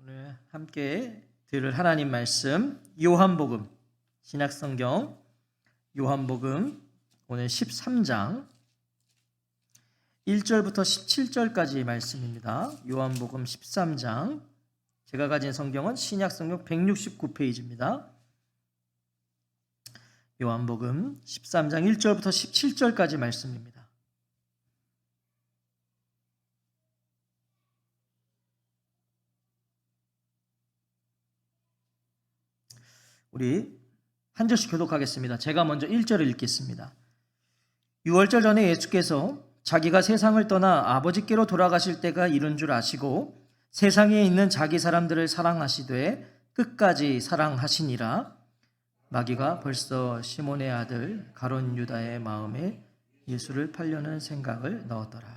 오늘 함께 들을 하나님 말씀 요한복음, 신약성경 요한복음 오늘 13장 1절부터 17절까지 말씀입니다. 요한복음 13장, 제가 가진 성경은 신약성경 169페이지입니다. 요한복음 13장 1절부터 17절까지 말씀입니다. 우리 한 절씩 교독하겠습니다. 제가 먼저 1절을 읽겠습니다. 6월절 전에 예수께서 자기가 세상을 떠나 아버지께로 돌아가실 때가 이른 줄 아시고 세상에 있는 자기 사람들을 사랑하시되 끝까지 사랑하시니라. 마귀가 벌써 시몬의 아들 가룟 유다의 마음에 예수를 팔려는 생각을 넣었더라.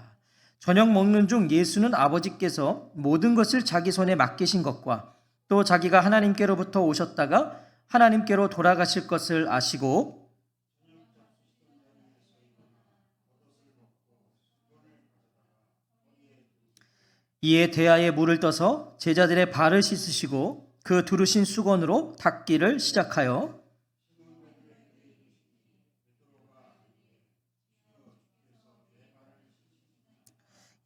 저녁 먹는 중 예수는 아버지께서 모든 것을 자기 손에 맡기신 것과 또 자기가 하나님께로부터 오셨다가 하나님께로 돌아가실 것을 아시고 이에 대야에 물을 떠서 제자들의 발을 씻으시고 그 두르신 수건으로 닦기를 시작하여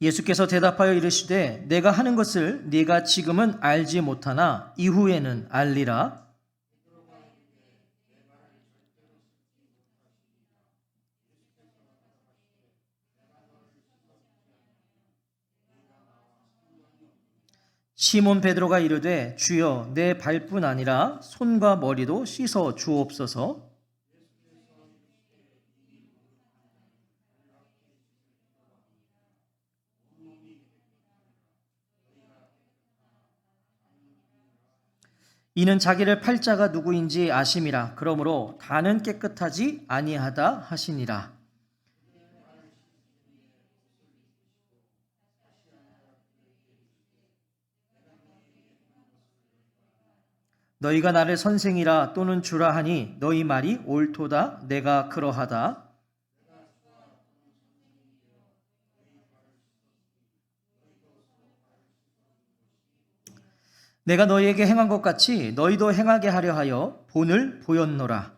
예수께서 대답하여 이르시되 내가 하는 것을 네가 지금은 알지 못하나 이후에는 알리라. 시몬 베드로가 이르되 주여 내 발뿐 아니라 손과 머리도 씻어 주옵소서. 이는 자기를 팔 자가 누구인지 아심이라. 그러므로 다는 깨끗하지 아니하다 하시니라. 너희가 나를 선생이라 또는 주라 하니 너희 말이 옳도다. 내가 그러하다. 내가 너희에게 행한 것 같이 너희도 행하게 하려 하여 본을 보였노라.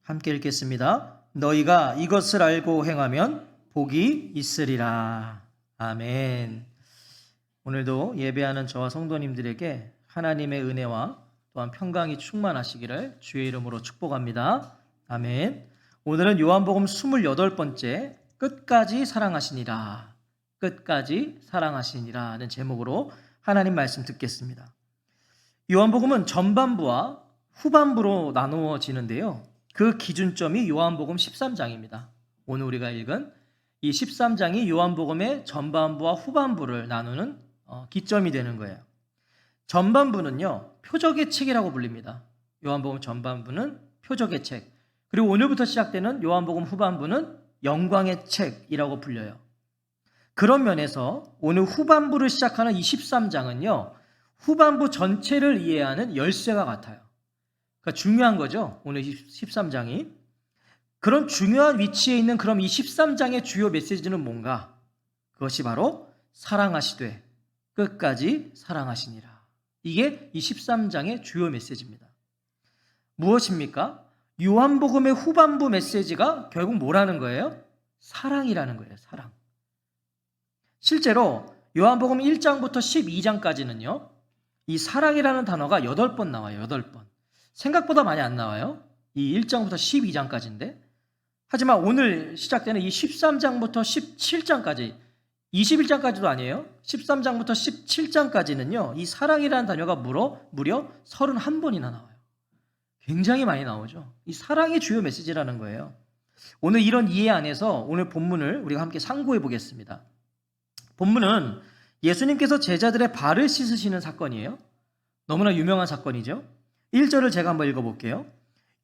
함께 읽겠습니다. 너희가 이것을 알고 행하면 복이 있으리라. 아멘. 오늘도 예배하는 저와 성도님들에게 하나님의 은혜와 또한 평강이 충만하시기를 주의 이름으로 축복합니다. 아멘. 오늘은 요한복음 28번째 끝까지 사랑하시니라, 끝까지 사랑하시니라 하는 제목으로 하나님 말씀 듣겠습니다. 요한복음은 전반부와 후반부로 나누어지는데요. 그 기준점이 요한복음 13장입니다. 오늘 우리가 읽은 이 13장이 요한복음의 전반부와 후반부를 나누는 기점이 되는 거예요. 전반부는요, 표적의 책이라고 불립니다. 요한복음 전반부는 표적의 책, 그리고 오늘부터 시작되는 요한복음 후반부는 영광의 책이라고 불려요. 그런 면에서 오늘 후반부를 시작하는 이 13장은요, 후반부 전체를 이해하는 열쇠와 같아요. 그러니까 중요한 거죠. 오늘 13장이. 그런 중요한 위치에 있는 그럼 이 13장의 주요 메시지는 뭔가? 그것이 바로 사랑하시되 끝까지 사랑하시니라. 이게 이 13장의 주요 메시지입니다. 무엇입니까? 요한복음의 후반부 메시지가 결국 뭐라는 거예요? 사랑이라는 거예요. 사랑. 실제로 요한복음 1장부터 12장까지는요. 이 사랑이라는 단어가 8번 나와요. 8번. 생각보다 많이 안 나와요. 이 1장부터 12장까지인데. 하지만 오늘 시작되는 이 13장부터 17장까지, 21장까지도 아니에요. 13장부터 17장까지는요. 이 사랑이라는 단어가 무려 31번이나 나와요. 굉장히 많이 나오죠. 이 사랑이 주요 메시지라는 거예요. 오늘 이런 이해 안에서 오늘 본문을 우리가 함께 상고해 보겠습니다. 본문은 예수님께서 제자들의 발을 씻으시는 사건이에요. 너무나 유명한 사건이죠. 1절을 제가 한번 읽어볼게요.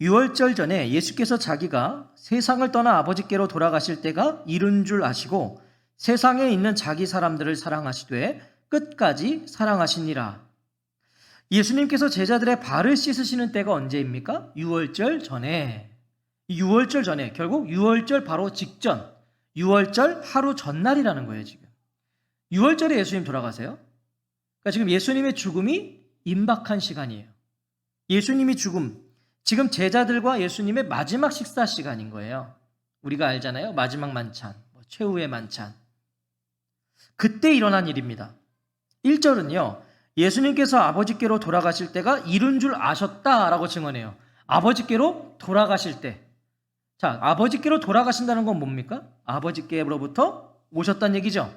6월절 전에 예수께서 자기가 세상을 떠나 아버지께로 돌아가실 때가 이른 줄 아시고 세상에 있는 자기 사람들을 사랑하시되 끝까지 사랑하시니라. 예수님께서 제자들의 발을 씻으시는 때가 언제입니까? 6월절 전에. 유월절 전에, 결국 유월절 바로 직전, 유월절 하루 전날이라는 거예요. 지금 유월절에 예수님 돌아가세요. 그러니까 지금 예수님의 죽음이 임박한 시간이에요. 예수님이 죽음, 지금 제자들과 예수님의 마지막 식사 시간인 거예요. 우리가 알잖아요. 마지막 만찬, 최후의 만찬. 그때 일어난 일입니다. 1절은요. 예수님께서 아버지께로 돌아가실 때가 이른 줄 아셨다라고 증언해요. 아버지께로 돌아가실 때. 자, 아버지께로 돌아가신다는 건 뭡니까? 아버지께로부터 오셨다는 얘기죠.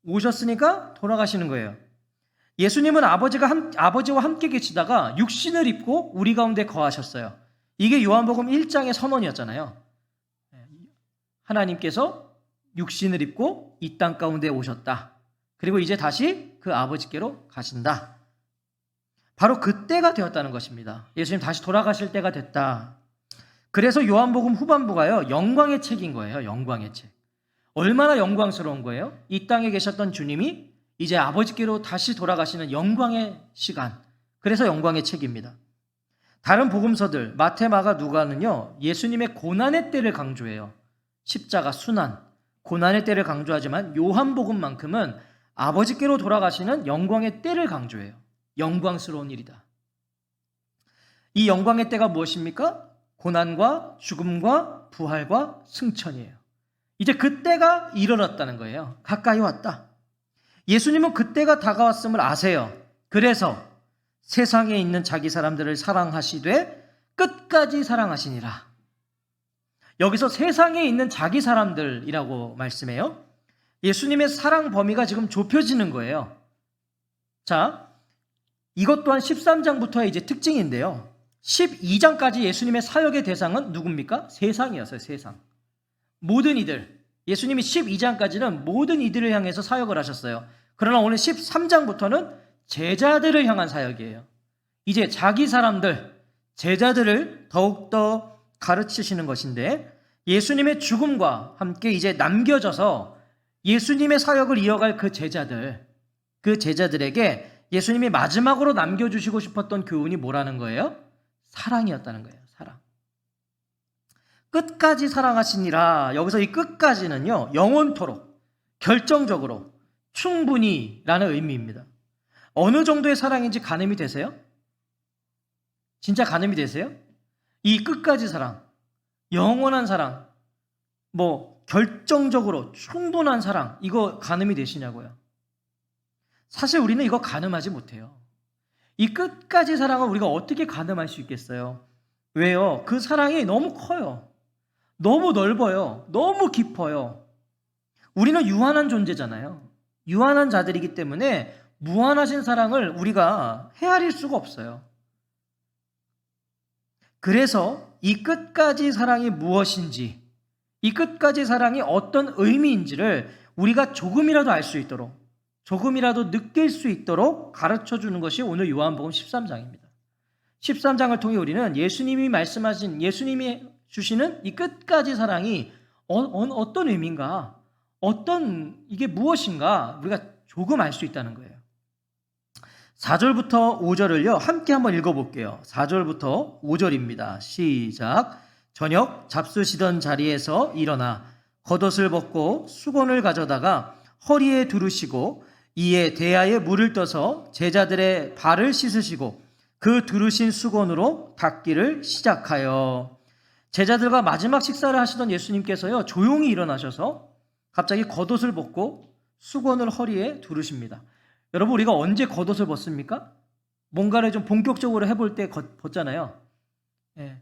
오셨으니까 돌아가시는 거예요. 예수님은 아버지와 함께 계시다가 육신을 입고 우리 가운데 거하셨어요. 이게 요한복음 1장의 선언이었잖아요. 하나님께서 육신을 입고 이 땅 가운데 오셨다. 그리고 이제 다시 그 아버지께로 가신다. 바로 그때가 되었다는 것입니다. 예수님 다시 돌아가실 때가 됐다. 그래서 요한복음 후반부가요, 영광의 책인 거예요. 영광의 책. 얼마나 영광스러운 거예요? 이 땅에 계셨던 주님이 이제 아버지께로 다시 돌아가시는 영광의 시간. 그래서 영광의 책입니다. 다른 복음서들 마태, 마가, 누가는요, 예수님의 고난의 때를 강조해요. 십자가, 순환, 고난의 때를 강조하지만 요한복음만큼은 아버지께로 돌아가시는 영광의 때를 강조해요. 영광스러운 일이다. 이 영광의 때가 무엇입니까? 고난과 죽음과 부활과 승천이에요. 이제 그때가 이르렀다는 거예요. 가까이 왔다. 예수님은 그때가 다가왔음을 아세요. 그래서 세상에 있는 자기 사람들을 사랑하시되 끝까지 사랑하시니라. 여기서 세상에 있는 자기 사람들이라고 말씀해요. 예수님의 사랑 범위가 지금 좁혀지는 거예요. 자, 이것 또한 13장부터의 이제 특징인데요. 12장까지 예수님의 사역의 대상은 누굽니까? 세상이었어요. 세상. 모든 이들. 예수님이 12장까지는 모든 이들을 향해서 사역을 하셨어요. 그러나 오늘 13장부터는 제자들을 향한 사역이에요. 이제 자기 사람들, 제자들을 더욱더 가르치시는 것인데, 예수님의 죽음과 함께 이제 남겨져서 예수님의 사역을 이어갈 그 제자들에게 예수님이 마지막으로 남겨주시고 싶었던 교훈이 뭐라는 거예요? 사랑이었다는 거예요. 사랑. 끝까지 사랑하시니라. 여기서 이 끝까지는요, 영원토록, 결정적으로, 충분히 라는 의미입니다. 어느 정도의 사랑인지 가늠이 되세요? 진짜 가늠이 되세요? 이 끝까지 사랑, 영원한 사랑, 결정적으로 충분한 사랑, 이거 가늠이 되시냐고요? 사실 우리는 이거 가늠하지 못해요. 이 끝까지 사랑을 우리가 어떻게 가늠할 수 있겠어요? 왜요? 그 사랑이 너무 커요. 너무 넓어요. 너무 깊어요. 우리는 유한한 존재잖아요. 유한한 자들이기 때문에 무한하신 사랑을 우리가 헤아릴 수가 없어요. 그래서 이 끝까지 사랑이 무엇인지, 이 끝까지 사랑이 어떤 의미인지를 우리가 조금이라도 알 수 있도록, 조금이라도 느낄 수 있도록 가르쳐 주는 것이 오늘 요한복음 13장입니다. 13장을 통해 우리는 예수님이 말씀하신, 예수님이 주시는 이 끝까지 사랑이 어떤 의미인가, 이게 무엇인가 우리가 조금 알 수 있다는 거예요. 4절부터 5절을요, 함께 한번 읽어볼게요. 4절부터 5절입니다. 시작. 저녁 잡수시던 자리에서 일어나 겉옷을 벗고 수건을 가져다가 허리에 두르시고 이에 대야에 물을 떠서 제자들의 발을 씻으시고 그 두르신 수건으로 닦기를 시작하여, 제자들과 마지막 식사를 하시던 예수님께서요, 조용히 일어나셔서 갑자기 겉옷을 벗고 수건을 허리에 두르십니다. 여러분, 우리가 언제 겉옷을 벗습니까? 뭔가를 좀 본격적으로 해볼 때 벗잖아요. 예.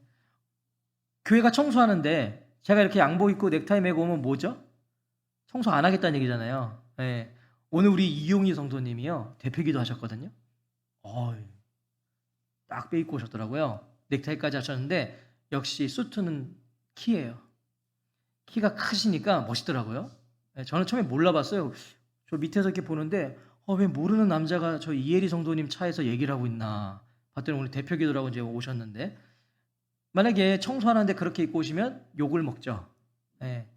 교회가 청소하는데 제가 이렇게 양복 입고 넥타이 메고 오면 뭐죠? 청소 안 하겠다는 얘기잖아요. 예. 오늘 우리 이용희 성도님이요, 대표기도 하셨거든요. 딱 빼입고 오셨더라고요. 넥타이까지 하셨는데 역시 수트는 키예요. 키가 크시니까 멋있더라고요. 예. 저는 처음에 몰라봤어요. 저 밑에서 이렇게 보는데 왜 모르는 남자가 저 이혜리 성도님 차에서 얘기를 하고 있나 봤더니 오늘 대표기도라고 이제 오셨는데, 만약에 청소하는데 그렇게 입고 오시면 욕을 먹죠. 예.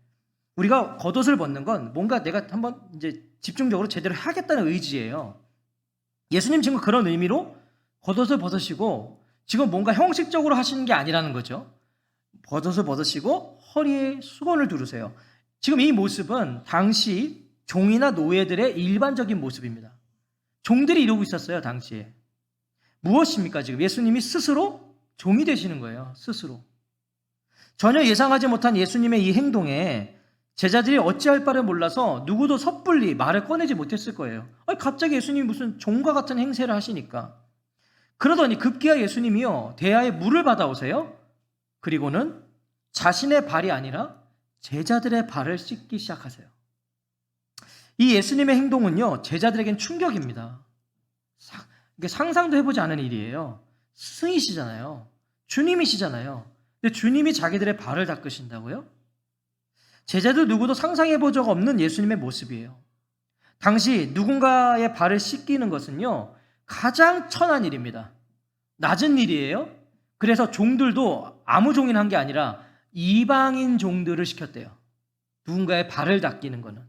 우리가 겉옷을 벗는 건 뭔가 내가 한번 이제 집중적으로 제대로 하겠다는 의지예요. 예수님 지금 그런 의미로 겉옷을 벗으시고 지금 뭔가 형식적으로 하시는 게 아니라는 거죠. 벗어서 벗으시고 허리에 수건을 두르세요. 지금 이 모습은 당시 종이나 노예들의 일반적인 모습입니다. 종들이 이러고 있었어요, 당시에. 무엇입니까? 지금 예수님이 스스로 종이 되시는 거예요, 스스로. 전혀 예상하지 못한 예수님의 이 행동에 제자들이 어찌할 바를 몰라서 누구도 섣불리 말을 꺼내지 못했을 거예요. 아니, 갑자기 예수님이 무슨 종과 같은 행세를 하시니까. 그러더니 급기야 예수님이요, 대야에 물을 받아오세요. 그리고는 자신의 발이 아니라 제자들의 발을 씻기 시작하세요. 이 예수님의 행동은요, 제자들에겐 충격입니다. 상상도 해보지 않은 일이에요. 스승이시잖아요. 주님이시잖아요. 근데 주님이 자기들의 발을 닦으신다고요? 제자들 누구도 상상해본 적 없는 예수님의 모습이에요. 당시 누군가의 발을 씻기는 것은요, 가장 천한 일입니다. 낮은 일이에요. 그래서 종들도 아무 종이나 한 게 아니라 이방인 종들을 시켰대요. 누군가의 발을 닦이는 거는.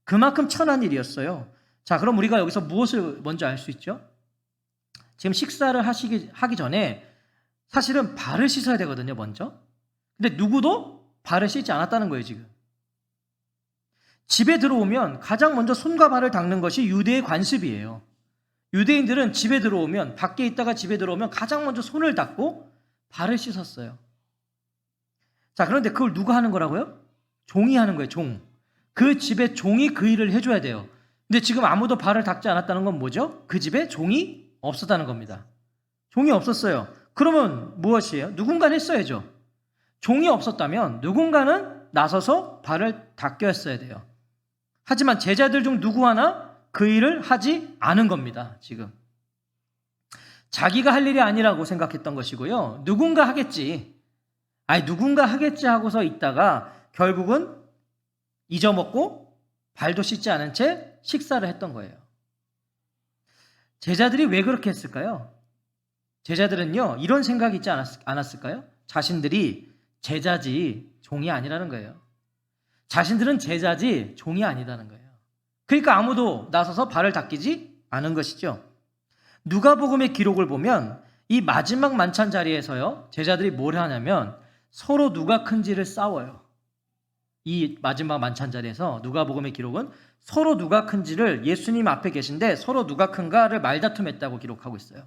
그만큼 천한 일이었어요. 자, 그럼 우리가 여기서 무엇을 먼저 알 수 있죠? 지금 식사를 하기 전에 사실은 발을 씻어야 되거든요, 먼저. 근데 누구도 발을 씻지 않았다는 거예요, 지금. 집에 들어오면 가장 먼저 손과 발을 닦는 것이 유대의 관습이에요. 유대인들은 집에 들어오면, 밖에 있다가 집에 들어오면 가장 먼저 손을 닦고 발을 씻었어요. 자, 그런데 그걸 누가 하는 거라고요? 종이 하는 거예요, 종. 그 집에 종이 그 일을 해줘야 돼요. 근데 지금 아무도 발을 닦지 않았다는 건 뭐죠? 그 집에 종이 없었다는 겁니다. 종이 없었어요. 그러면 무엇이에요? 누군가는 했어야죠. 종이 없었다면 누군가는 나서서 발을 닦였어야 돼요. 하지만 제자들 중 누구 하나 그 일을 하지 않은 겁니다, 지금. 자기가 할 일이 아니라고 생각했던 것이고요. 누군가 하겠지. 누군가 하겠지 하고서 있다가 결국은 잊어먹고 발도 씻지 않은 채 식사를 했던 거예요. 제자들이 왜 그렇게 했을까요? 제자들은요, 이런 생각이 있지 않았을까요? 자신들이 제자지 종이 아니라는 거예요. 자신들은 제자지 종이 아니라는 거예요. 그러니까 아무도 나서서 발을 닦이지 않은 것이죠. 누가복음의 기록을 보면 이 마지막 만찬 자리에서요, 제자들이 뭘 하냐면 서로 누가 큰지를 싸워요. 이 마지막 만찬 자리에서 누가복음의 기록은 서로 누가 큰지를, 예수님 앞에 계신데 서로 누가 큰가를 말다툼했다고 기록하고 있어요.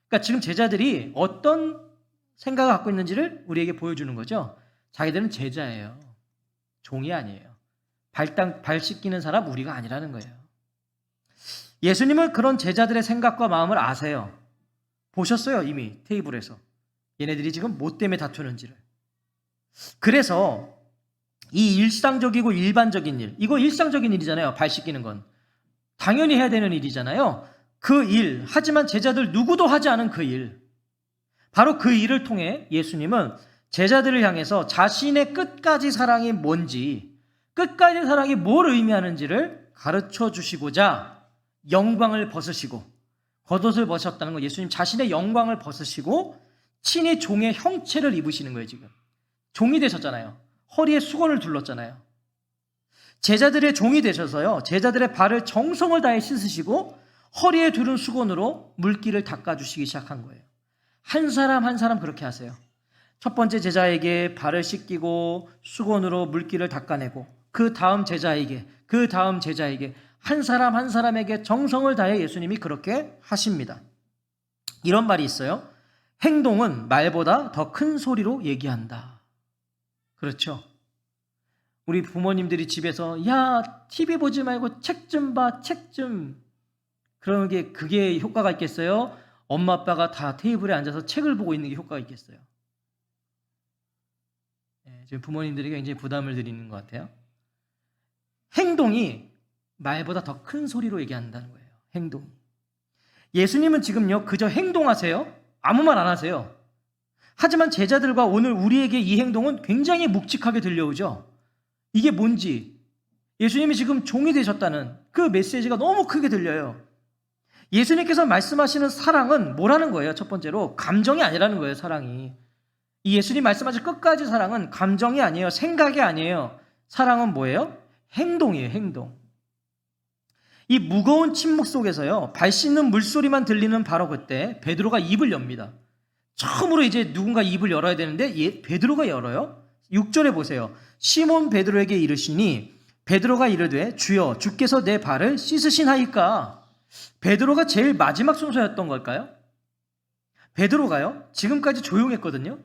그러니까 지금 제자들이 어떤 생각을 갖고 있는지를 우리에게 보여주는 거죠. 자기들은 제자예요. 종이 아니에요. 발 씻기는 사람 우리가 아니라는 거예요. 예수님은 그런 제자들의 생각과 마음을 아세요. 보셨어요, 이미 테이블에서. 얘네들이 지금 뭐 때문에 다투는지를. 그래서 이 일상적이고 일반적인 일, 이거 일상적인 일이잖아요. 발 씻기는 건 당연히 해야 되는 일이잖아요. 그 일, 하지만 제자들 누구도 하지 않은 그 일, 바로 그 일을 통해 예수님은 제자들을 향해서 자신의 끝까지 사랑이 뭔지, 끝까지 사랑이 뭘 의미하는지를 가르쳐 주시고자 영광을 벗으시고, 겉옷을 벗으셨다는 건 예수님 자신의 영광을 벗으시고 친히 종의 형체를 입으시는 거예요. 지금 종이 되셨잖아요. 허리에 수건을 둘렀잖아요. 제자들의 종이 되셔서요, 제자들의 발을 정성을 다해 씻으시고 허리에 두른 수건으로 물기를 닦아주시기 시작한 거예요. 한 사람 한 사람 그렇게 하세요. 첫 번째 제자에게 발을 씻기고 수건으로 물기를 닦아내고, 그 다음 제자에게, 그 다음 제자에게, 한 사람 한 사람에게 정성을 다해 예수님이 그렇게 하십니다. 이런 말이 있어요. 행동은 말보다 더 큰 소리로 얘기한다. 그렇죠. 우리 부모님들이 집에서 야, TV 보지 말고 책 좀 봐, 책 좀. 그러는 게 그게 효과가 있겠어요? 엄마 아빠가 다 테이블에 앉아서 책을 보고 있는 게 효과가 있겠어요? 지금 부모님들이 굉장히 부담을 드리는 것 같아요. 행동이 말보다 더 큰 소리로 얘기한다는 거예요. 행동이. 예수님은 지금요, 그저 행동하세요. 아무 말 안 하세요. 하지만 제자들과 오늘 우리에게 이 행동은 굉장히 묵직하게 들려오죠. 이게 뭔지, 예수님이 지금 종이 되셨다는 그 메시지가 너무 크게 들려요. 예수님께서 말씀하시는 사랑은 뭐라는 거예요? 첫 번째로 감정이 아니라는 거예요. 사랑이, 이 예수님 말씀하신 끝까지 사랑은 감정이 아니에요. 생각이 아니에요. 사랑은 뭐예요? 행동이에요. 행동. 이 무거운 침묵 속에서요, 발 씻는 물소리만 들리는 바로 그때 베드로가 입을 엽니다. 처음으로 이제 누군가 입을 열어야 되는데 베드로가 열어요. 6절에 보세요. 시몬 베드로에게 이르시니 베드로가 이르되 주여 주께서 내 발을 씻으시나이까. 베드로가 제일 마지막 순서였던 걸까요? 베드로가요, 지금까지 조용했거든요.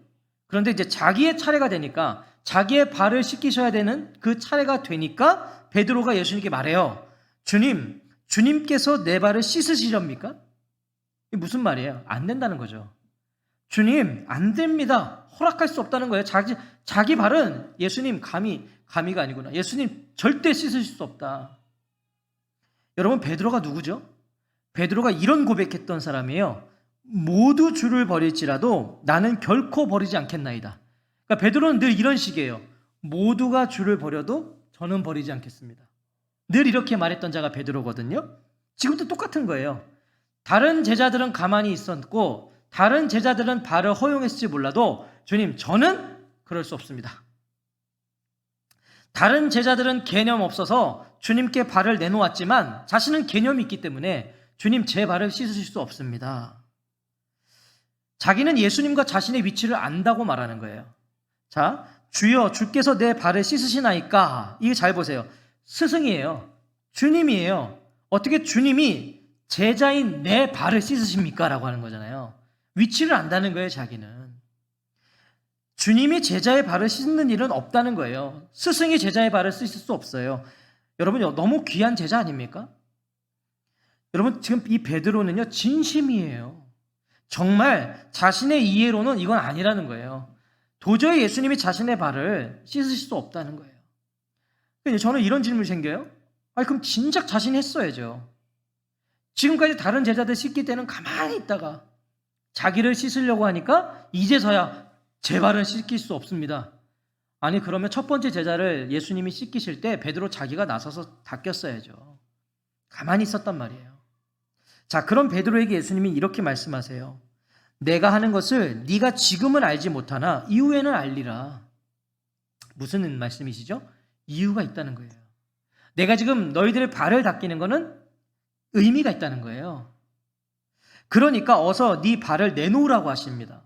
그런데 이제 자기의 차례가 되니까, 자기의 발을 씻기셔야 되는 그 차례가 되니까 베드로가 예수님께 말해요. 주님, 주님께서 내 발을 씻으시렵니까? 이게 무슨 말이에요? 안 된다는 거죠. 주님, 안 됩니다. 허락할 수 없다는 거예요. 자기 발은 예수님 감히가 아니구나. 예수님 절대 씻으실 수 없다. 여러분, 베드로가 누구죠? 베드로가 이런 고백했던 사람이에요. 모두 주를 버릴지라도 나는 결코 버리지 않겠나이다. 그러니까 베드로는 늘 이런 식이에요. 모두가 주를 버려도 저는 버리지 않겠습니다. 늘 이렇게 말했던 자가 베드로거든요. 지금도 똑같은 거예요. 다른 제자들은 가만히 있었고 다른 제자들은 발을 허용했을지 몰라도 주님, 저는 그럴 수 없습니다. 다른 제자들은 개념 없어서 주님께 발을 내놓았지만 자신은 개념이 있기 때문에 주님, 제 발을 씻으실 수 없습니다. 자기는 예수님과 자신의 위치를 안다고 말하는 거예요. 자, 주여 주께서 내 발을 씻으시나이까. 이거 잘 보세요. 스승이에요. 주님이에요. 어떻게 주님이 제자인 내 발을 씻으십니까? 라고 하는 거잖아요. 위치를 안다는 거예요, 자기는. 주님이 제자의 발을 씻는 일은 없다는 거예요. 스승이 제자의 발을 씻을 수 없어요. 여러분, 너무 귀한 제자 아닙니까? 여러분, 지금 이 베드로는요, 진심이에요. 정말 자신의 이해로는 이건 아니라는 거예요. 도저히 예수님이 자신의 발을 씻으실 수 없다는 거예요. 저는 이런 질문이 생겨요. 그럼 진작 자신이 했어야죠. 지금까지 다른 제자들 씻길 때는 가만히 있다가 자기를 씻으려고 하니까 이제서야 제 발은 씻길 수 없습니다. 아니, 그러면 첫 번째 제자를 예수님이 씻기실 때 베드로 자기가 나서서 닦였어야죠. 가만히 있었단 말이에요. 자, 그럼 베드로에게 예수님이 이렇게 말씀하세요. 내가 하는 것을 네가 지금은 알지 못하나 이후에는 알리라. 무슨 말씀이시죠? 이유가 있다는 거예요. 내가 지금 너희들의 발을 닦이는 거는 의미가 있다는 거예요. 그러니까 어서 네 발을 내놓으라고 하십니다.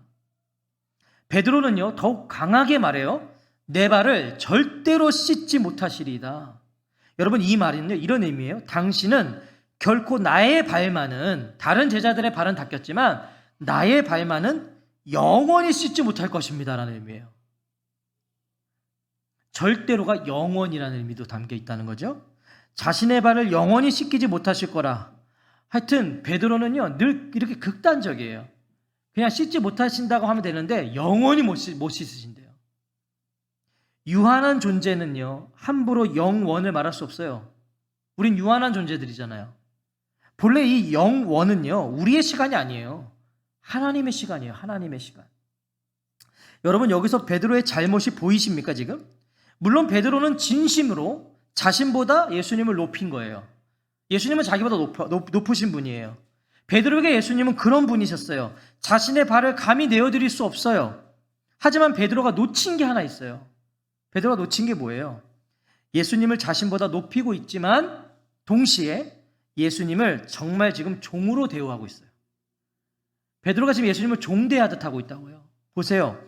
베드로는요, 더욱 강하게 말해요. 내 발을 절대로 씻지 못하시리이다. 여러분, 이 말은요, 이런 의미예요. 당신은 결코 나의 발만은, 다른 제자들의 발은 닦였지만 나의 발만은 영원히 씻지 못할 것입니다 라는 의미예요. 절대로가 영원이라는 의미도 담겨 있다는 거죠. 자신의 발을 영원히 씻기지 못하실 거라. 하여튼 베드로는요, 늘 이렇게 극단적이에요. 그냥 씻지 못하신다고 하면 되는데 영원히 못 씻으신대요. 유한한 존재는요, 함부로 영원을 말할 수 없어요. 우린 유한한 존재들이잖아요. 본래 이 영원은요, 우리의 시간이 아니에요. 하나님의 시간이에요. 하나님의 시간. 여러분, 여기서 베드로의 잘못이 보이십니까, 지금? 물론 베드로는 진심으로 자신보다 예수님을 높인 거예요. 예수님은 자기보다 높으신 분이에요. 베드로에게 예수님은 그런 분이셨어요. 자신의 발을 감히 내어드릴 수 없어요. 하지만 베드로가 놓친 게 하나 있어요. 베드로가 놓친 게 뭐예요? 예수님을 자신보다 높이고 있지만 동시에 예수님을 정말 지금 종으로 대우하고 있어요. 베드로가 지금 예수님을 종대하듯 하고 있다고요. 보세요.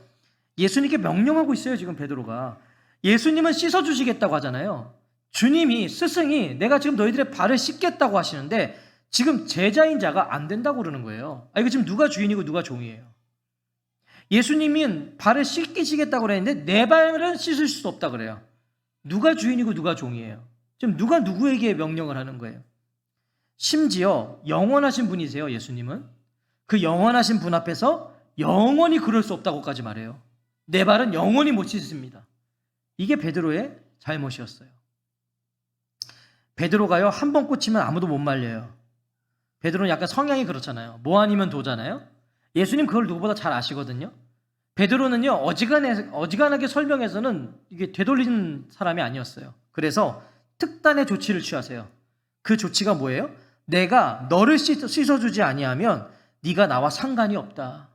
예수님께 명령하고 있어요, 지금 베드로가. 예수님은 씻어주시겠다고 하잖아요. 주님이, 스승이 내가 지금 너희들의 발을 씻겠다고 하시는데 지금 제자인 자가 안 된다고 그러는 거예요. 이거 지금 누가 주인이고 누가 종이에요? 예수님은 발을 씻기시겠다고 그랬는데 내 발은 씻을 수 없다 그래요. 누가 주인이고 누가 종이에요? 지금 누가 누구에게 명령을 하는 거예요? 심지어 영원하신 분이세요, 예수님은. 그 영원하신 분 앞에서 영원히 그럴 수 없다고까지 말해요. 내 발은 영원히 못 씻습니다. 이게 베드로의 잘못이었어요. 베드로가요, 한 번 꽂히면 아무도 못 말려요. 베드로는 약간 성향이 그렇잖아요. 뭐 아니면 도잖아요. 예수님 그걸 누구보다 잘 아시거든요. 베드로는요, 어지간하게 설명해서는 이게 되돌리는 사람이 아니었어요. 그래서 특단의 조치를 취하세요. 그 조치가 뭐예요? 내가 너를 씻어주지 아니하면 네가 나와 상관이 없다.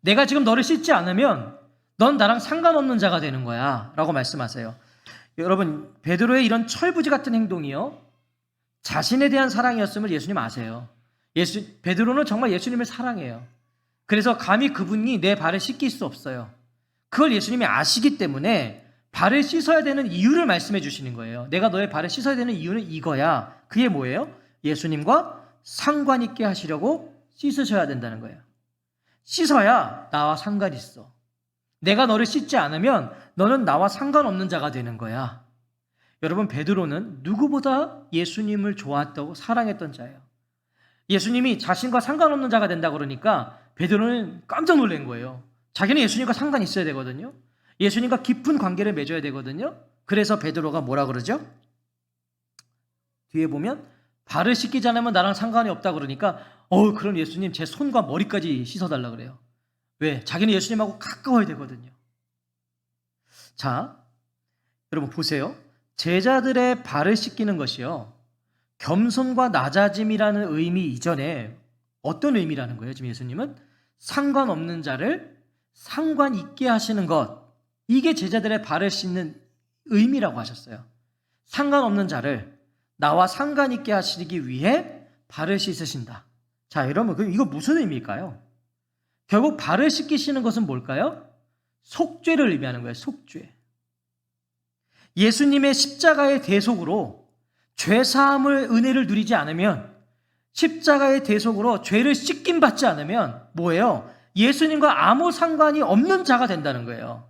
내가 지금 너를 씻지 않으면 넌 나랑 상관없는 자가 되는 거야 라고 말씀하세요. 여러분, 베드로의 이런 철부지 같은 행동이요, 자신에 대한 사랑이었음을 예수님 아세요. 베드로는 정말 예수님을 사랑해요. 그래서 감히 그분이 내 발을 씻길 수 없어요. 그걸 예수님이 아시기 때문에 발을 씻어야 되는 이유를 말씀해 주시는 거예요. 내가 너의 발을 씻어야 되는 이유는 이거야. 그게 뭐예요? 예수님과 상관 있게 하시려고 씻으셔야 된다는 거예요. 씻어야 나와 상관 있어. 내가 너를 씻지 않으면 너는 나와 상관없는 자가 되는 거야. 여러분, 베드로는 누구보다 예수님을 좋아했다고 사랑했던 자예요. 예수님이 자신과 상관없는 자가 된다 그러니까 베드로는 깜짝 놀란 거예요. 자기는 예수님과 상관이 있어야 되거든요. 예수님과 깊은 관계를 맺어야 되거든요. 그래서 베드로가 뭐라 그러죠? 뒤에 보면 발을 씻기지 않으면 나랑 상관이 없다 그러니까 그럼 예수님 제 손과 머리까지 씻어달라 그래요. 왜? 자기는 예수님하고 가까워야 되거든요. 자, 여러분 보세요. 제자들의 발을 씻기는 것이요, 겸손과 낮아짐이라는 의미 이전에 어떤 의미라는 거예요? 지금 예수님은 상관없는 자를 상관 있게 하시는 것, 이게 제자들의 발을 씻는 의미라고 하셨어요. 상관없는 자를 나와 상관 있게 하시기 위해 발을 씻으신다. 자, 여러분 이거 무슨 의미일까요? 결국 발을 씻기시는 것은 뭘까요? 속죄를 의미하는 거예요. 속죄. 예수님의 십자가의 대속으로 죄사함을 은혜를 누리지 않으면, 십자가의 대속으로 죄를 씻김 받지 않으면 뭐예요? 예수님과 아무 상관이 없는 자가 된다는 거예요.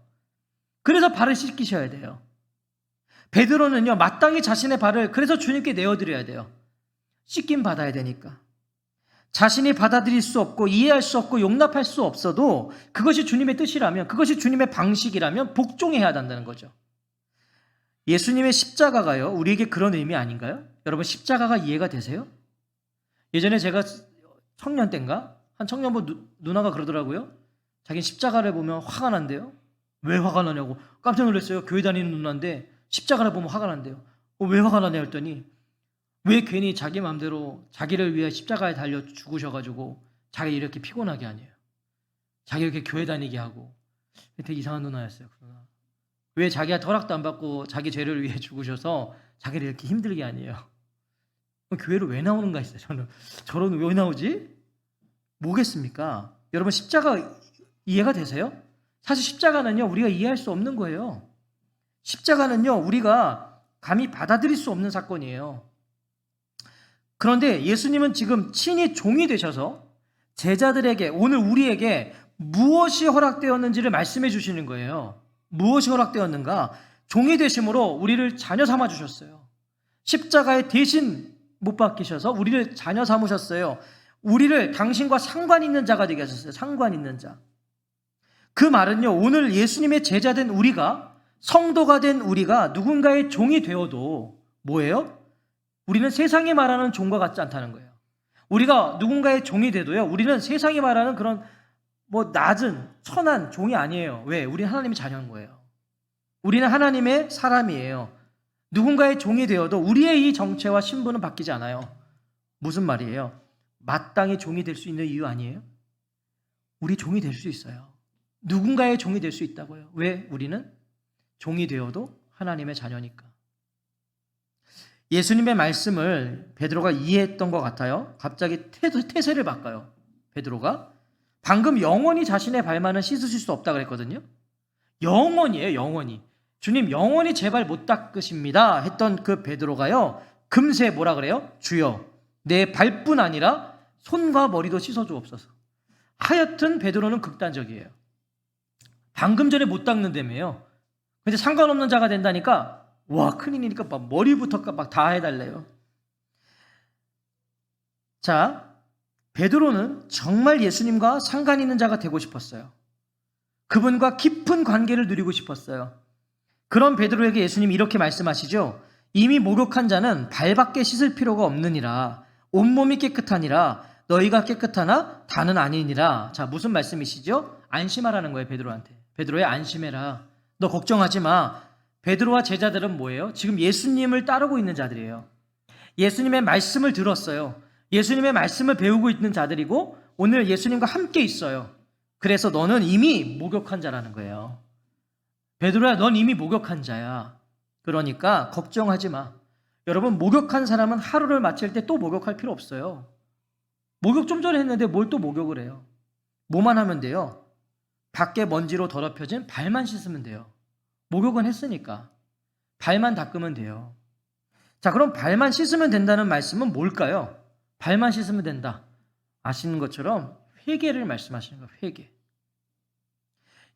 그래서 발을 씻기셔야 돼요. 베드로는요, 마땅히 자신의 발을 그래서 주님께 내어드려야 돼요. 씻김 받아야 되니까. 자신이 받아들일 수 없고 이해할 수 없고 용납할 수 없어도 그것이 주님의 뜻이라면, 그것이 주님의 방식이라면 복종해야 한다는 거죠. 예수님의 십자가가요, 우리에게 그런 의미 아닌가요? 여러분, 십자가가 이해가 되세요? 예전에 제가 청년 때인가 한 청년부 누나가 그러더라고요. 자기는 십자가를 보면 화가 난대요. 왜 화가 나냐고 깜짝 놀랐어요. 교회 다니는 누나인데 십자가를 보면 화가 난대요. 왜 화가 나냐 했더니, 왜 괜히 자기 마음대로 자기를 위해 십자가에 달려 죽으셔가지고 자기 이렇게 피곤하게 하냐요. 자기 이렇게 교회 다니게 하고. 되게 이상한 누나였어요. 그 누나. 왜 자기가 허락도 안 받고 자기 죄를 위해 죽으셔서 자기를 이렇게 힘들게 하냐요. 교회를 왜 나오는가 했어요. 저는 왜 나오지? 뭐겠습니까? 여러분, 십자가 이해가 되세요? 사실 십자가는요, 우리가 이해할 수 없는 거예요. 십자가는요, 우리가 감히 받아들일 수 없는 사건이에요. 그런데 예수님은 지금 친히 종이 되셔서 제자들에게, 오늘 우리에게 무엇이 허락되었는지를 말씀해 주시는 거예요. 무엇이 허락되었는가? 종이 되심으로 우리를 자녀 삼아 주셨어요. 십자가에 대신 못 박히셔서 우리를 자녀 삼으셨어요. 우리를 당신과 상관 있는 자가 되게 하셨어요. 상관 있는 자. 그 말은요, 오늘 예수님의 제자된 우리가, 성도가 된 우리가 누군가의 종이 되어도 뭐예요? 우리는 세상이 말하는 종과 같지 않다는 거예요. 우리가 누군가의 종이 돼도요, 우리는 세상이 말하는 그런 낮은 천한 종이 아니에요. 왜? 우리는 하나님의 자녀인 거예요. 우리는 하나님의 사람이에요. 누군가의 종이 되어도 우리의 이 정체와 신분은 바뀌지 않아요. 무슨 말이에요? 마땅히 종이 될 수 있는 이유 아니에요? 우리 종이 될 수 있어요. 누군가의 종이 될 수 있다고요. 왜? 우리는 종이 되어도 하나님의 자녀니까. 예수님의 말씀을 베드로가 이해했던 것 같아요. 갑자기 태세를 바꿔요. 베드로가 방금 영원히 자신의 발만은 씻으실 수 없다 그랬거든요. 영원이에요. 영원히. 주님 영원히 제 발 못 닦으십니다 했던 그 베드로가요, 금세 뭐라 그래요? 주여, 내 발뿐 아니라 손과 머리도 씻어주옵소서. 하여튼 베드로는 극단적이에요. 방금 전에 못 닦는다며요. 근데 상관없는 자가 된다니까, 와, 큰일이니까 막 머리부터 막 다 해달래요. 자, 베드로는 정말 예수님과 상관 있는 자가 되고 싶었어요. 그분과 깊은 관계를 누리고 싶었어요. 그런 베드로에게 예수님이 이렇게 말씀하시죠. 이미 목욕한 자는 발밖에 씻을 필요가 없느니라. 온몸이 깨끗하니라. 너희가 깨끗하나 다는 아니니라. 자, 무슨 말씀이시죠? 안심하라는 거예요, 베드로한테. 베드로야, 안심해라. 너 걱정하지 마. 베드로와 제자들은 뭐예요? 지금 예수님을 따르고 있는 자들이에요. 예수님의 말씀을 들었어요. 예수님의 말씀을 배우고 있는 자들이고 오늘 예수님과 함께 있어요. 그래서 너는 이미 목욕한 자라는 거예요. 베드로야, 넌 이미 목욕한 자야. 그러니까 걱정하지 마. 여러분, 목욕한 사람은 하루를 마칠 때 또 목욕할 필요 없어요. 목욕 좀 전에 했는데 뭘 또 목욕을 해요? 뭐만 하면 돼요? 밖에 먼지로 더럽혀진 발만 씻으면 돼요. 목욕은 했으니까 발만 닦으면 돼요. 자, 그럼 발만 씻으면 된다는 말씀은 뭘까요? 발만 씻으면 된다. 아시는 것처럼 회개를 말씀하시는 거예요. 회개.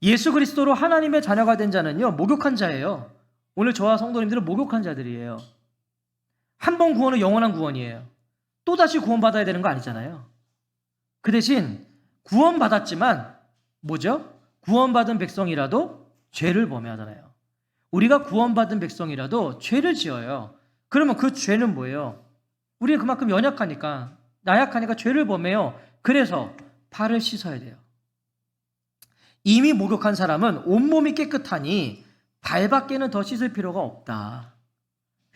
예수 그리스도로 하나님의 자녀가 된 자는요, 목욕한 자예요. 오늘 저와 성도님들은 목욕한 자들이에요. 한 번 구원은 영원한 구원이에요. 또다시 구원받아야 되는 거 아니잖아요. 그 대신 구원받았지만 뭐죠? 구원받은 백성이라도 죄를 범하잖아요. 우리가 구원받은 백성이라도 죄를 지어요. 그러면 그 죄는 뭐예요? 우리가 그만큼 연약하니까, 나약하니까 죄를 범해요. 그래서 발을 씻어야 돼요. 이미 목욕한 사람은 온몸이 깨끗하니 발밖에는 더 씻을 필요가 없다.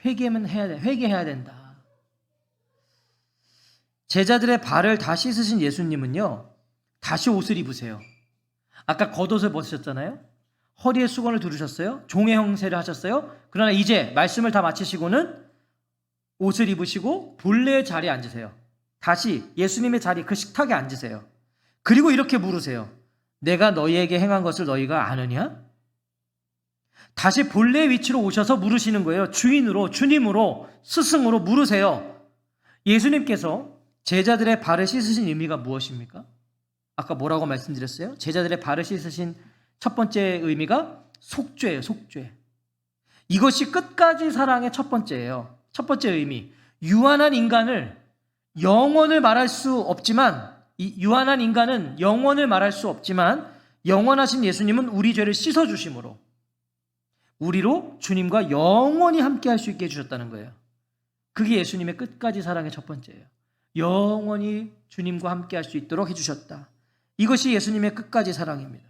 회개해야 된다. 제자들의 발을 다 씻으신 예수님은요, 다시 옷을 입으세요. 아까 겉옷을 벗으셨잖아요. 허리에 수건을 두르셨어요. 종의 형세를 하셨어요. 그러나 이제 말씀을 다 마치시고는 옷을 입으시고 본래의 자리에 앉으세요. 다시 예수님의 자리, 그 식탁에 앉으세요. 그리고 이렇게 물으세요. 내가 너희에게 행한 것을 너희가 아느냐? 다시 본래의 위치로 오셔서 물으시는 거예요. 주인으로, 주님으로, 스승으로 물으세요. 예수님께서 제자들의 발을 씻으신 의미가 무엇입니까? 아까 뭐라고 말씀드렸어요? 제자들의 발을 씻으신 첫 번째 의미가 속죄예요. 속죄. 이것이 끝까지 사랑의 첫 번째예요. 첫 번째 의미. 유한한 인간을 영원을 말할 수 없지만, 이 유한한 인간은 영원을 말할 수 없지만 영원하신 예수님은 우리 죄를 씻어주심으로 우리로 주님과 영원히 함께 할 수 있게 해주셨다는 거예요. 그게 예수님의 끝까지 사랑의 첫 번째예요. 영원히 주님과 함께 할 수 있도록 해주셨다. 이것이 예수님의 끝까지 사랑입니다.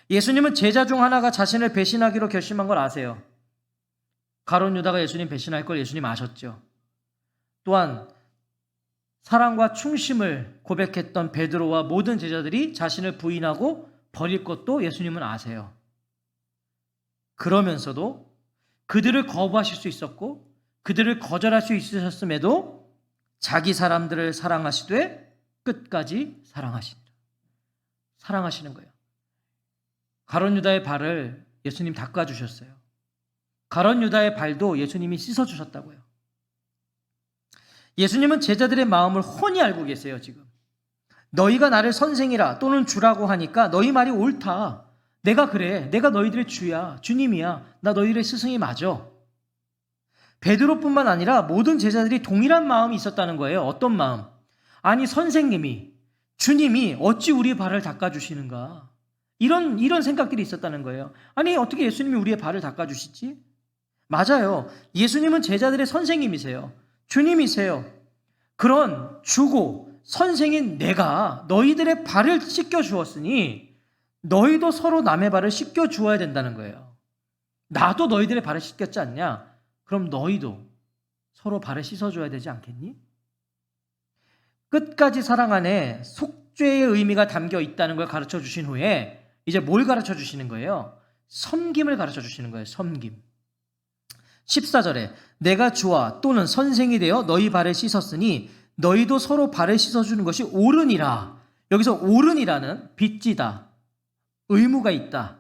예수님은 제자 중 하나가 자신을 배신하기로 결심한 걸 아세요. 가룟 유다가 예수님 배신할 걸 예수님 아셨죠. 또한 사랑과 충심을 고백했던 베드로와 모든 제자들이 자신을 부인하고 버릴 것도 예수님은 아세요. 그러면서도 그들을 거부하실 수 있었고 그들을 거절할 수 있으셨음에도 자기 사람들을 사랑하시되 끝까지 사랑하신다. 사랑하시는 거예요. 가룟 유다의 발을 예수님 닦아주셨어요. 가룟 유다의 발도 예수님이 씻어주셨다고요. 예수님은 제자들의 마음을 훤히 알고 계세요. 지금 너희가 나를 선생이라 또는 주라고 하니까 너희 말이 옳다. 내가 그래. 내가 너희들의 주야. 주님이야. 나 너희들의 스승이 맞아. 베드로뿐만 아니라 모든 제자들이 동일한 마음이 있었다는 거예요. 어떤 마음? 아니 선생님이, 주님이 어찌 우리의 발을 닦아주시는가? 이런 생각들이 있었다는 거예요. 아니 어떻게 예수님이 우리의 발을 닦아주시지? 맞아요. 예수님은 제자들의 선생님이세요. 주님이세요. 그런 주고 선생인 내가 너희들의 발을 씻겨 주었으니 너희도 서로 남의 발을 씻겨 주어야 된다는 거예요. 나도 너희들의 발을 씻겼지 않냐? 그럼 너희도 서로 발을 씻어줘야 되지 않겠니? 끝까지 사랑 안에 속죄의 의미가 담겨 있다는 걸 가르쳐 주신 후에 이제 뭘 가르쳐 주시는 거예요? 섬김을 가르쳐 주시는 거예요. 섬김. 14절에 내가 주와 또는 선생이 되어 너희 발을 씻었으니 너희도 서로 발을 씻어주는 것이 옳으니라. 여기서 옳으니라는 빚지다, 의무가 있다,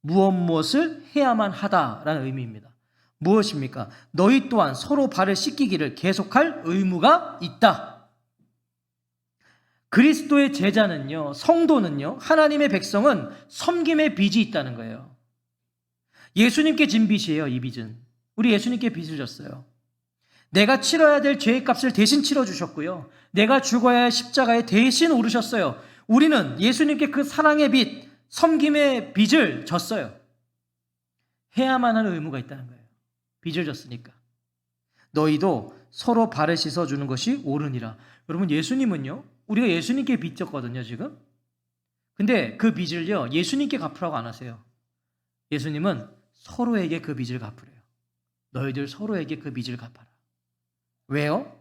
무엇을 해야만 하다라는 의미입니다. 무엇입니까? 너희 또한 서로 발을 씻기기를 계속할 의무가 있다. 그리스도의 제자는요, 성도는요, 하나님의 백성은 섬김의 빚이 있다는 거예요. 예수님께 진 빚이에요. 이 빚은 우리 예수님께 빚을 졌어요. 내가 치러야 될 죄의 값을 대신 치러주셨고요. 내가 죽어야 할 십자가에 대신 오르셨어요. 우리는 예수님께 그 사랑의 빚, 섬김의 빚을 졌어요. 해야만 하는 의무가 있다는 거예요. 빚을 졌으니까. 너희도 서로 발을 씻어주는 것이 옳으니라. 여러분 예수님은요, 우리가 예수님께 빚 졌거든요 지금. 근데 그 빚을요 예수님께 갚으라고 안 하세요. 예수님은 서로에게 그 빚을 갚으래요. 너희들 서로에게 그 빚을 갚아라. 왜요?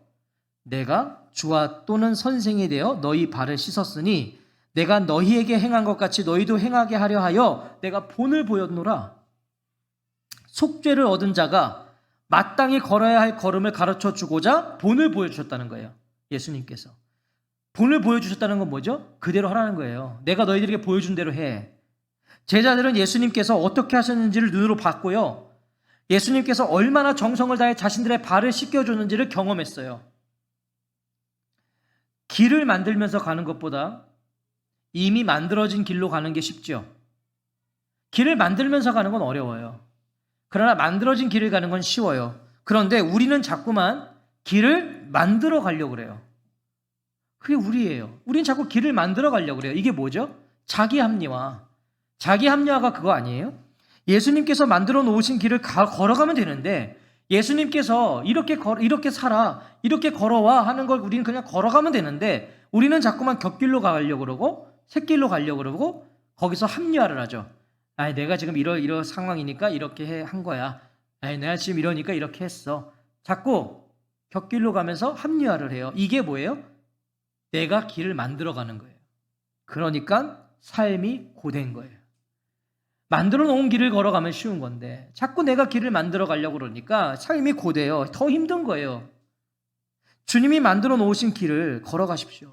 내가 주와 또는 선생이 되어 너희 발을 씻었으니 내가 너희에게 행한 것 같이 너희도 행하게 하려 하여 내가 본을 보였노라. 속죄를 얻은 자가 마땅히 걸어야 할 걸음을 가르쳐 주고자 본을 보여주셨다는 거예요. 예수님께서. 본을 보여주셨다는 건 뭐죠? 그대로 하라는 거예요. 내가 너희들에게 보여준 대로 해. 제자들은 예수님께서 어떻게 하셨는지를 눈으로 봤고요. 예수님께서 얼마나 정성을 다해 자신들의 발을 씻겨줬는지를 경험했어요. 길을 만들면서 가는 것보다 이미 만들어진 길로 가는 게 쉽죠. 길을 만들면서 가는 건 어려워요. 그러나 만들어진 길을 가는 건 쉬워요. 그런데 우리는 자꾸만 길을 만들어 가려고 그래요. 그게 우리예요. 우린 자꾸 길을 만들어 가려고 그래요. 이게 뭐죠? 자기 합리화. 자기 합리화가 그거 아니에요? 예수님께서 만들어 놓으신 길을 걸어가면 되는데 예수님께서 이렇게 살아, 이렇게 걸어와 하는 걸 우리는 그냥 걸어가면 되는데 우리는 자꾸만 곁길로 가려고 그러고 샛길로 가려고 그러고 거기서 합리화를 하죠. 아니, 내가 지금 이런 상황이니까 이렇게 한 거야. 아니, 내가 지금 이러니까 이렇게 했어. 자꾸 곁길로 가면서 합리화를 해요. 이게 뭐예요? 내가 길을 만들어가는 거예요. 그러니까 삶이 고된 거예요. 만들어 놓은 길을 걸어가면 쉬운 건데 자꾸 내가 길을 만들어 가려고 그러니까 삶이 고돼요. 더 힘든 거예요. 주님이 만들어 놓으신 길을 걸어가십시오.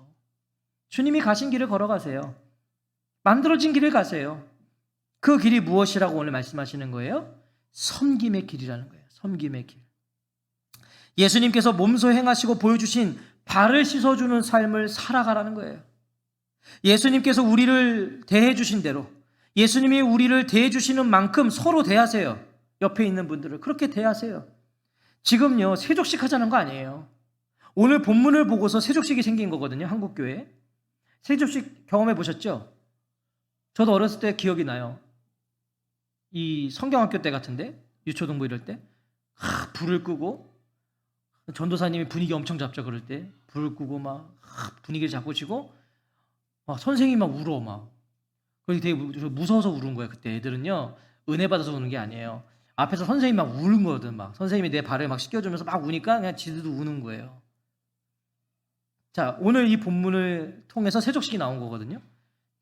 주님이 가신 길을 걸어가세요. 만들어진 길을 가세요. 그 길이 무엇이라고 오늘 말씀하시는 거예요? 섬김의 길이라는 거예요. 섬김의 길. 예수님께서 몸소 행하시고 보여주신 발을 씻어주는 삶을 살아가라는 거예요. 예수님께서 우리를 대해주신 대로 예수님이 우리를 대해주시는 만큼 서로 대하세요. 옆에 있는 분들을 그렇게 대하세요. 지금요, 세족식 하자는 거 아니에요. 오늘 본문을 보고서 세족식이 생긴 거거든요. 한국교회에. 세족식 경험해 보셨죠? 저도 어렸을 때 기억이 나요. 이 성경학교 때 같은데 유초등부 이럴 때 불을 끄고 전도사님이 분위기 엄청 잡죠. 그럴 때 불을 끄고 막 분위기를 잡고치고 선생님이 막 울어 막. 그게 되게 무서워서 우는 거예요. 그때 애들은요 은혜 받아서 우는 게 아니에요. 앞에서 선생님이 막 우는 거거든. 막 선생님이 내 발을 막 씻겨주면서 막 우니까 그냥 지들도 우는 거예요. 자, 오늘 이 본문을 통해서 세족식이 나온 거거든요.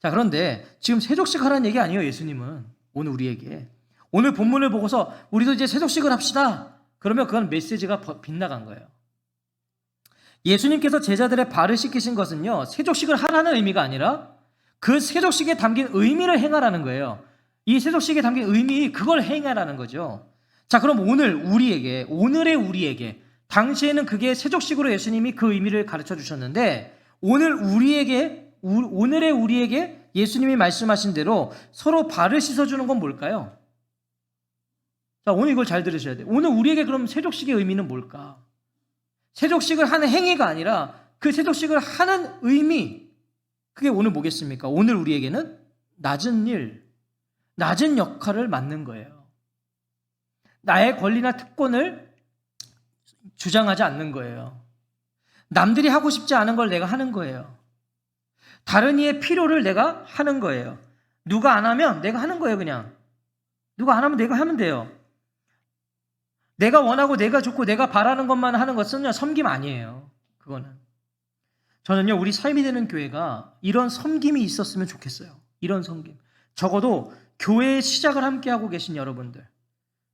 자, 그런데 지금 세족식 하라는 얘기 아니에요. 예수님은 오늘 우리에게 오늘 본문을 보고서 우리도 이제 세족식을 합시다. 그러면 그건 메시지가 빗나간 거예요. 예수님께서 제자들의 발을 씻기신 것은요 세족식을 하라는 의미가 아니라 그 세족식에 담긴 의미를 행하라는 거예요. 이 세족식에 담긴 의미, 그걸 행하라는 거죠. 자, 그럼 오늘의 우리에게, 당시에는 그게 세족식으로 예수님이 그 의미를 가르쳐 주셨는데, 오늘의 우리에게 예수님이 말씀하신 대로 서로 발을 씻어주는 건 뭘까요? 자, 오늘 이걸 잘 들으셔야 돼요. 오늘 우리에게 그럼 세족식의 의미는 뭘까? 세족식을 하는 행위가 아니라 그 세족식을 하는 의미, 그게 오늘 뭐겠습니까? 오늘 우리에게는 낮은 일, 낮은 역할을 맡는 거예요. 나의 권리나 특권을 주장하지 않는 거예요. 남들이 하고 싶지 않은 걸 내가 하는 거예요. 다른 이의 필요를 내가 하는 거예요. 누가 안 하면 내가 하는 거예요, 그냥. 누가 안 하면 내가 하면 돼요. 내가 원하고 내가 좋고 내가 바라는 것만 하는 것은요, 섬김 아니에요. 그거는. 저는요, 우리 삶이 되는 교회가 이런 섬김이 있었으면 좋겠어요. 이런 섬김. 적어도 교회의 시작을 함께 하고 계신 여러분들,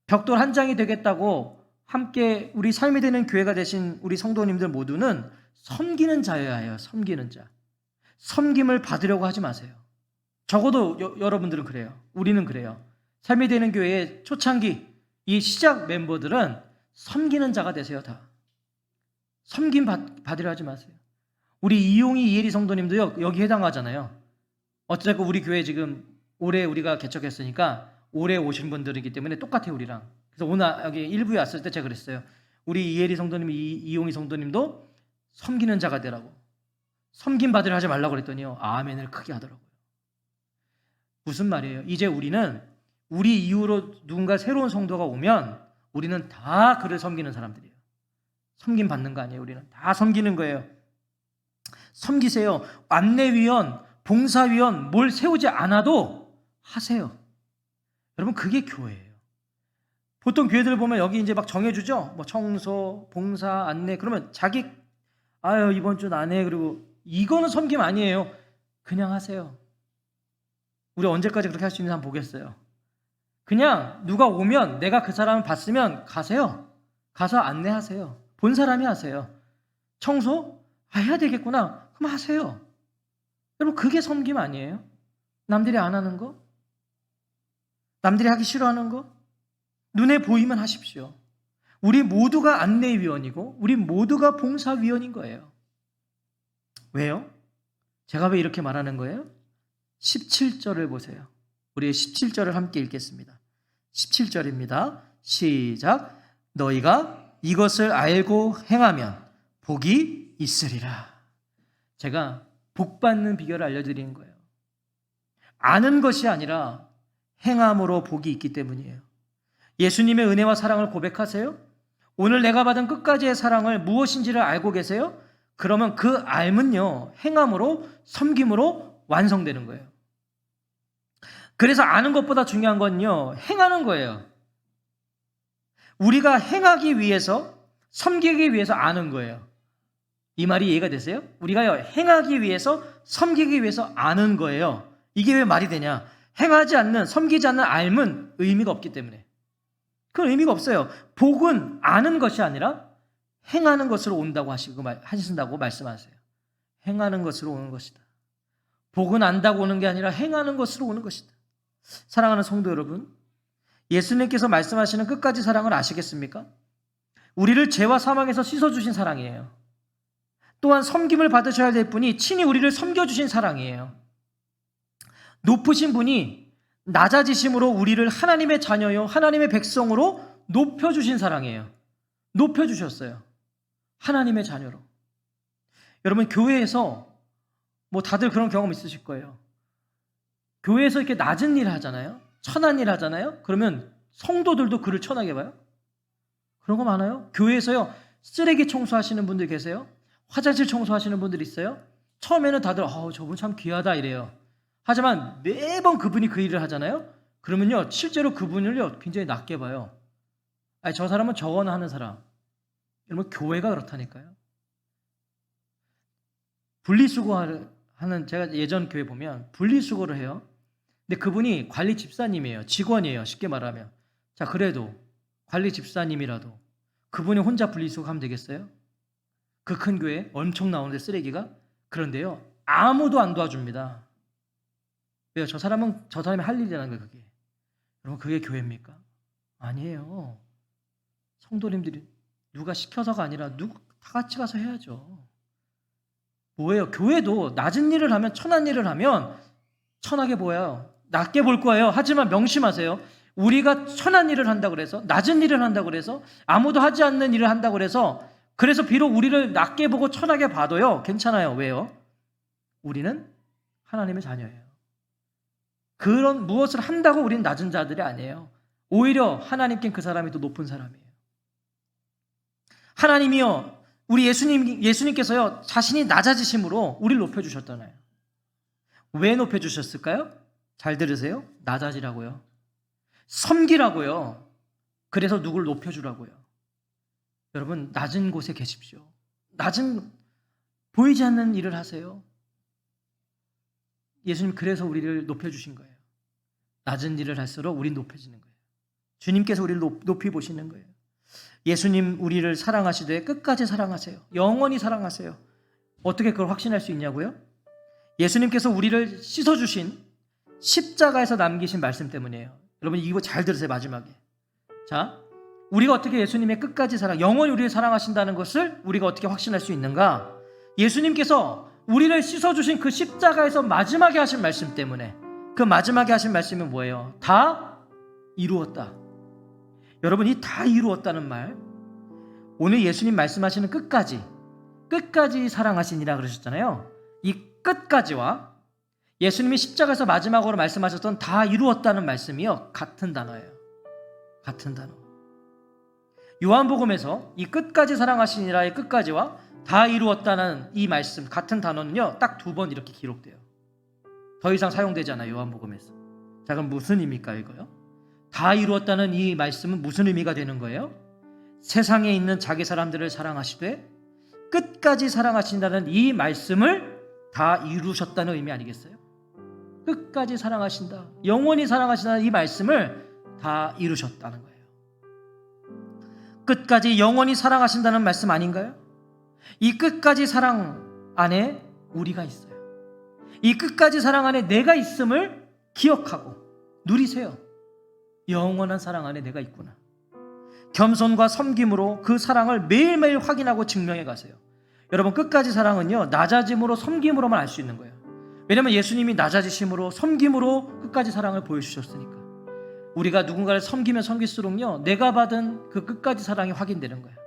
벽돌 한 장이 되겠다고 함께 우리 삶이 되는 교회가 되신 우리 성도님들 모두는 섬기는 자여야 해요. 섬기는 자. 섬김을 받으려고 하지 마세요. 적어도 여러분들은 그래요. 우리는 그래요. 삶이 되는 교회의 초창기 이 시작 멤버들은 섬기는 자가 되세요. 다. 섬김 받으려 하지 마세요. 우리 이용희 이혜리 성도님도요, 여기 해당하잖아요. 어쨌든 우리 교회 지금 올해 우리가 개척했으니까 올해 오신 분들이기 때문에 똑같아요, 우리랑. 그래서 오늘 여기 1부에 왔을 때 제가 그랬어요. 우리 이혜리 성도님, 이용희 성도님도 섬기는 자가 되라고. 섬김 받으려 하지 말라고 그랬더니요, 아멘을 크게 하더라고요. 무슨 말이에요? 이제 우리는 우리 이후로 누군가 새로운 성도가 오면 우리는 다 그를 섬기는 사람들이에요. 섬김 받는 거 아니에요. 우리는 다 섬기는 거예요. 섬기세요. 안내위원, 봉사위원 뭘 세우지 않아도 하세요. 여러분, 그게 교회예요. 보통 교회들 보면 여기 이제 막 정해주죠. 뭐 청소, 봉사, 안내. 그러면 자기 이번 주는 안 해. 그리고 이거는 섬김 아니에요. 그냥 하세요. 우리 언제까지 그렇게 할 수 있는지 한번 보겠어요. 그냥 누가 오면 내가 그 사람을 봤으면 가세요. 가서 안내하세요. 본 사람이 하세요. 청소? 해야 되겠구나. 그럼 한번 하세요. 여러분, 그게 섬김 아니에요? 남들이 안 하는 거? 남들이 하기 싫어하는 거? 눈에 보이면 하십시오. 우리 모두가 안내위원이고 우리 모두가 봉사위원인 거예요. 왜요? 제가 왜 이렇게 말하는 거예요? 17절을 보세요. 우리 17절을 함께 읽겠습니다. 17절입니다. 시작. 너희가 이것을 알고 행하면 복이 있으리라. 제가 복 받는 비결을 알려드리는 거예요. 아는 것이 아니라 행함으로 복이 있기 때문이에요. 예수님의 은혜와 사랑을 고백하세요? 오늘 내가 받은 끝까지의 사랑을 무엇인지를 알고 계세요? 그러면 그 알면요, 행함으로, 섬김으로 완성되는 거예요. 그래서 아는 것보다 중요한 건요, 행하는 거예요. 우리가 행하기 위해서, 섬기기 위해서 아는 거예요. 이 말이 이해가 되세요? 우리가 행하기 위해서, 섬기기 위해서 아는 거예요. 이게 왜 말이 되냐? 행하지 않는, 섬기지 않는 알면 의미가 없기 때문에. 그건 의미가 없어요. 복은 아는 것이 아니라 행하는 것으로 온다고 하신다고 말씀하세요. 행하는 것으로 오는 것이다. 복은 안다고 오는 게 아니라 행하는 것으로 오는 것이다. 사랑하는 성도 여러분, 예수님께서 말씀하시는 끝까지 사랑을 아시겠습니까? 우리를 죄와 사망에서 씻어주신 사랑이에요. 또한 섬김을 받으셔야 될 분이 친히 우리를 섬겨주신 사랑이에요. 높으신 분이 낮아지심으로 우리를 하나님의 자녀요, 하나님의 백성으로 높여주신 사랑이에요. 높여주셨어요. 하나님의 자녀로. 여러분, 교회에서 다들 그런 경험 있으실 거예요. 교회에서 이렇게 낮은 일 하잖아요. 천한 일 하잖아요. 그러면 성도들도 그를 천하게 봐요. 그런 거 많아요. 교회에서요, 쓰레기 청소하시는 분들 계세요. 화장실 청소하시는 분들 있어요. 처음에는 다들 저분 참 귀하다 이래요. 하지만 매번 그분이 그 일을 하잖아요. 그러면요, 실제로 그분을요, 굉장히 낮게 봐요. 저 사람은 저거나 하는 사람. 여러분, 교회가 그렇다니까요. 분리수거하는, 제가 예전 교회 보면 분리수거를 해요. 근데 그분이 관리 집사님이에요. 직원이에요. 쉽게 말하면. 자, 그래도 관리 집사님이라도 그분이 혼자 분리수거하면 되겠어요? 그 큰 교회 엄청 나오는데 쓰레기가. 그런데요, 아무도 안 도와줍니다. 왜요? 저 사람이 할 일이라는 거예요, 그게. 여러분, 그게 교회입니까? 아니에요. 성도님들이 누가 시켜서가 아니라 다 같이 가서 해야죠. 뭐예요? 교회도 낮은 일을 하면, 천한 일을 하면 천하게 보여요. 낮게 볼 거예요. 하지만 명심하세요. 우리가 천한 일을 한다고 그래서, 낮은 일을 한다고 그래서, 아무도 하지 않는 일을 한다고 그래서 비록 우리를 낮게 보고 천하게 봐도요, 괜찮아요. 왜요? 우리는 하나님의 자녀예요. 그런 무엇을 한다고 우리는 낮은 자들이 아니에요. 오히려 하나님께 그 사람이 더 높은 사람이에요. 하나님이요, 우리 예수님께서요, 자신이 낮아지심으로 우리를 높여주셨잖아요. 왜 높여주셨을까요? 잘 들으세요. 낮아지라고요. 섬기라고요. 그래서 누구를 높여주라고요. 여러분, 낮은 곳에 계십시오. 보이지 않는 일을 하세요. 예수님 그래서 우리를 높여주신 거예요. 낮은 일을 할수록 우린 높여지는 거예요. 주님께서 우리를 높이 보시는 거예요. 예수님 우리를 사랑하시되 끝까지 사랑하세요. 영원히 사랑하세요. 어떻게 그걸 확신할 수 있냐고요? 예수님께서 우리를 씻어주신 십자가에서 남기신 말씀 때문이에요. 여러분, 이거 잘 들으세요. 마지막에. 자, 우리가 어떻게 예수님의 끝까지 영원히 우리를 사랑하신다는 것을 우리가 어떻게 확신할 수 있는가? 예수님께서 우리를 씻어주신 그 십자가에서 마지막에 하신 말씀 때문에. 그 마지막에 하신 말씀은 뭐예요? 다 이루었다. 여러분, 이 다 이루었다는 말, 오늘 예수님 말씀하시는 끝까지 사랑하시니라 그러셨잖아요. 이 끝까지와 예수님이 십자가에서 마지막으로 말씀하셨던 다 이루었다는 말씀이요, 같은 단어예요. 같은 단어. 요한복음에서 이 끝까지 사랑하시니라의 끝까지와 다 이루었다는 이 말씀, 같은 단어는요, 딱 2번 이렇게 기록돼요. 더 이상 사용되지 않아요, 요한복음에서. 자, 그럼 무슨 의미일까요, 이거요? 다 이루었다는 이 말씀은 무슨 의미가 되는 거예요? 세상에 있는 자기 사람들을 사랑하시되 끝까지 사랑하신다는 이 말씀을 다 이루셨다는 의미 아니겠어요? 끝까지 사랑하신다, 영원히 사랑하신다는 이 말씀을 다 이루셨다는 거예요. 끝까지 영원히 사랑하신다는 말씀 아닌가요? 이 끝까지 사랑 안에 우리가 있어요. 이 끝까지 사랑 안에 내가 있음을 기억하고 누리세요. 영원한 사랑 안에 내가 있구나. 겸손과 섬김으로 그 사랑을 매일매일 확인하고 증명해 가세요. 여러분, 끝까지 사랑은요, 낮아짐으로 섬김으로만 알 수 있는 거예요. 왜냐하면 예수님이 낮아지심으로 섬김으로 끝까지 사랑을 보여주셨으니까. 우리가 누군가를 섬기면 섬길수록요, 내가 받은 그 끝까지 사랑이 확인되는 거예요.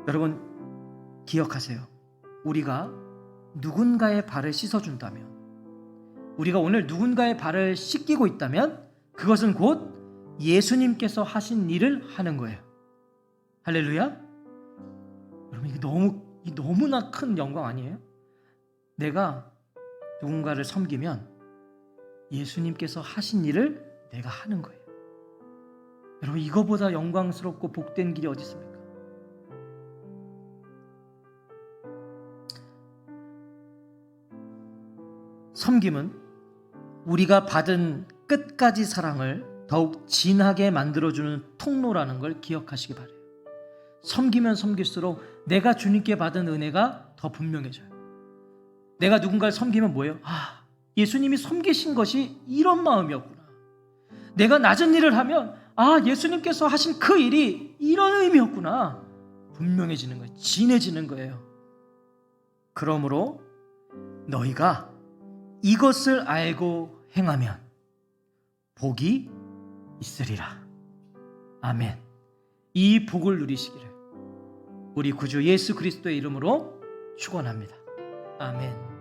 여러분, 기억하세요. 우리가 누군가의 발을 씻어준다면, 우리가 오늘 누군가의 발을 씻기고 있다면 그것은 곧 예수님께서 하신 일을 하는 거예요. 할렐루야. 여러분, 이게 너무나 큰 영광 아니에요? 내가 누군가를 섬기면 예수님께서 하신 일을 내가 하는 거예요. 여러분, 이거보다 영광스럽고 복된 길이 어디 있습니까? 섬김은 우리가 받은 끝까지 사랑을 더욱 진하게 만들어주는 통로라는 걸 기억하시기 바라요. 섬기면 섬길수록 내가 주님께 받은 은혜가 더 분명해져요. 내가 누군가를 섬기면 뭐예요? 예수님이 섬기신 것이 이런 마음이었구나. 내가 낮은 일을 하면 예수님께서 하신 그 일이 이런 의미였구나. 분명해지는 거예요. 진해지는 거예요. 그러므로 너희가 이것을 알고 행하면 복이 있으리라. 아멘. 이 복을 누리시기를 우리 구주 예수 그리스도의 이름으로 축원합니다. 아멘.